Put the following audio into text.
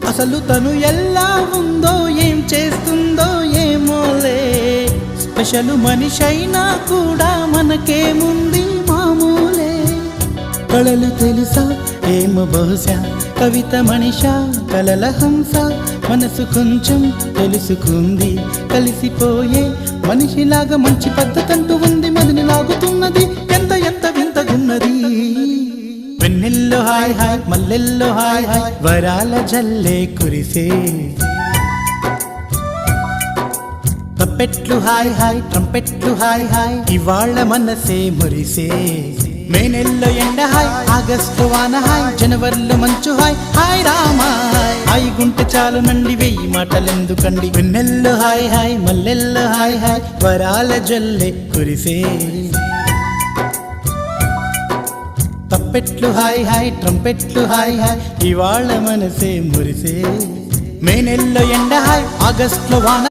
అసలు తను ఎలా ఉందో ఏం చేస్తుందో ఏమోలే, స్పెషల్ మనిషైనా కూడా మనకేముంది మామూలే. కళలు తెలుసా ఏమో బహుశా, కవిత మనిషా కలల హంస, మనసు కొంచెం తెలుసుకుంది కలిసిపోయే మనిషిలాగా, మంచి పద్ధతంటూ ఉంది మదిని లాగుతున్నది, ఎంత ఎంత వింతగున్నది. వెన్నెల్లో హాయ్ హాయ్ మల్లెల్లో హాయ్ హాయ్, వరాల జల్లే కురిసే. తప్పెట్లు హాయ్ హాయ్ ట్రంపెట్లు హాయ్ హాయ్, ఇవాళ మనసే మురిసే. మే నెల్లో ఎండ హాయ్, ఆగస్టు వాన హాయ్, జనవరిలో మంచు హాయ్, హాయ్ రామా హాయ్ గుంటె చాలు నండి వెయ్యి మాటలెందుకండి. వెన్నెల్లో హాయ్ హాయ్ మల్లెల్లో హాయ్ హాయ్, వరాల జల్లే కురిసే. తప్పెట్లు హాయ్ హాయ్ ట్రంపెట్లు హాయ్ హాయ్, ఇవాళ మనసే మురిసే. మే నెల్లో ఎండ హాయ్, ఆగస్టులో వాన